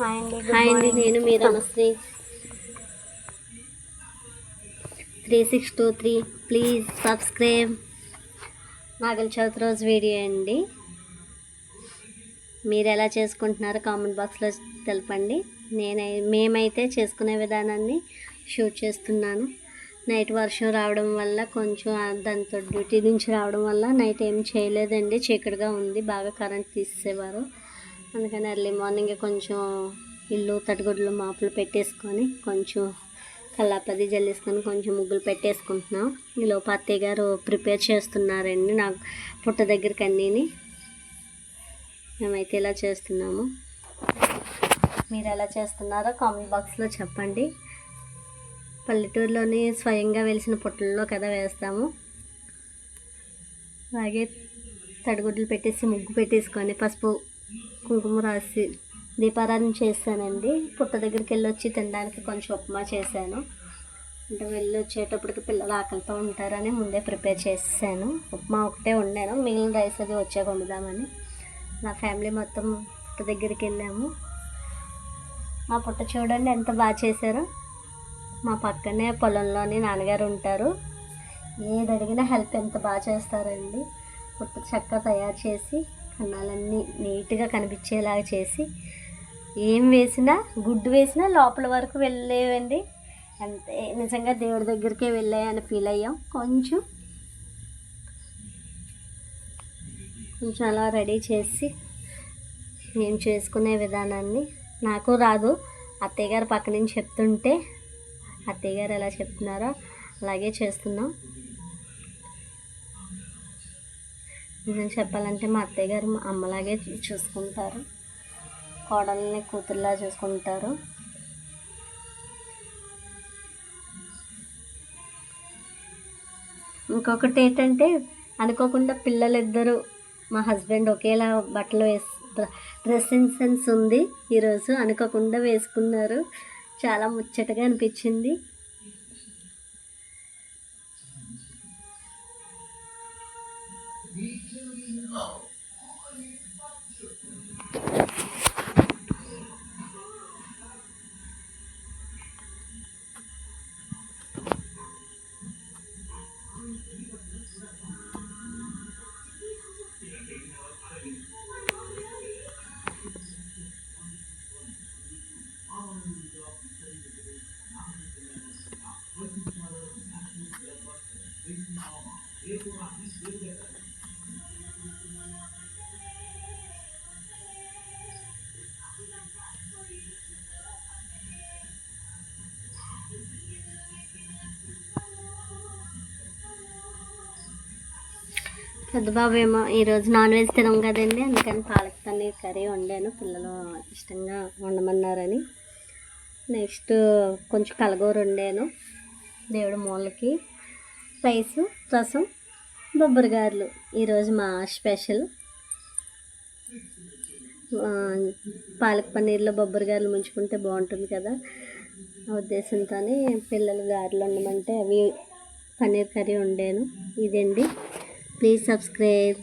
Hi అండి, నేను మీ రమశ్రీ 3623. Please subscribe. నాగల చవితి రోజు వీడియో అండి. మీరు ఎలా చేసుకుంటున్నారో కామెంట్ బాక్స్లో తెలపండి. మేమైతే చేసుకునే విధానాన్ని షూట్ చేస్తున్నాను. నైట్ వర్షం రావడం వల్ల కొంచెం దాంతో డ్యూటీ నుంచి రావడం వల్ల నైట్ ఏం చేయలేదండి. చీకటిగా ఉంది, బాగా కరెంట్ తీసేవారు. అందుకని ఎర్లీ మార్నింగ్ కొంచెం ఇల్లు తడిగుడ్లు మాపులు పెట్టేసుకొని కొంచెం కల్లాపది జల్లేసుకొని కొంచెం ముగ్గులు పెట్టేసుకుంటున్నాం. ఈలోపు అత్తయ్య గారు ప్రిపేర్ చేస్తున్నారండి నాకు పుట్ట దగ్గరికి అన్నీని. మేమైతే ఇలా చేస్తున్నాము. మీరు ఎలా చేస్తున్నారో కామెంట్ బాక్స్లో చెప్పండి. పల్లెటూరులోని స్వయంగా వెలిసిన పుట్టల్లో కదా వేస్తాము. అలాగే తడిగుడ్లు పెట్టేసి ముగ్గు పెట్టేసుకొని పసుపు కుంకుమ రాసి దీపారాధన చేశానండి. పుట్ట దగ్గరికి వెళ్ళొచ్చి తినడానికి కొంచెం ఉప్మా చేశాను. అంటే వెళ్ళి వచ్చేటప్పటికి పిల్లలు ఆకలితో ఉంటారని ముందే ప్రిపేర్ చేసాను. ఉప్మా ఒకటే వండాను, మిగిలిన రైస్ అది వచ్చాక వండుదామని. నా ఫ్యామిలీ మొత్తం పుట్ట దగ్గరికి వెళ్ళాము. మా పుట్ట చూడండి ఎంత బాగా చేశారో. మా పక్కనే పొలంలోని నాన్నగారు ఉంటారు. ఏది అడిగినా హెల్ప్ ఎంత బాగా చేస్తారండి. పుట్ట చక్కగా తయారు చేసి కన్నాలన్నీ నీట్గా కనిపించేలాగా చేసి ఏం వేసినా గుడ్డు వేసినా లోపల వరకు వెళ్ళేవండి. అంతే, నిజంగా దేవుడి దగ్గరికే వెళ్ళాయని ఫీల్ అయ్యాం. కొంచెం అలా రెడీ చేసి నేను చేసుకునే విధానాన్ని నాకు రాదు. అత్తయ్య గారు పక్క నుంచి చెప్తుంటే అత్తయ్య గారు ఎలా చెప్తున్నారో అలాగే చేస్తున్నాం. నేను చెప్పాలంటే మా అత్తయ్య గారు మా అమ్మలాగే చూసుకుంటారు, కోడల్ని కూతురులా చూసుకుంటారు. ఇంకొకటి ఏంటంటే అనుకోకుండా పిల్లలిద్దరూ మా హస్బెండ్ ఒకేలా బట్టలు డ్రెస్సింగ్ సెన్స్ ఉంది. ఈరోజు అనుకోకుండా వేసుకున్నారు. చాలా ముచ్చటగా అనిపించింది. పెద్దబాబు ఏమో ఈరోజు నాన్ వెజ్ తినం కదండి, అందుకని పాలక్ పన్నీర్ కర్రీ వండాను. పిల్లలు ఇష్టంగా వండమన్నారని. నెక్స్ట్ కొంచెం కలగూర వండాను దేవుడి మూలకి. రైసు, రసం, బొబ్బరిగాయలు ఈరోజు మా స్పెషల్. పాలక్ పన్నీర్లో బొబ్బరిగాయలు ముంచుకుంటే బాగుంటుంది కదా, ఆ ఉద్దేశంతో పిల్లలు గారెలు వండమంటే అవి పన్నీర్ కర్రీ వండాను. ఇదండి. Please subscribe.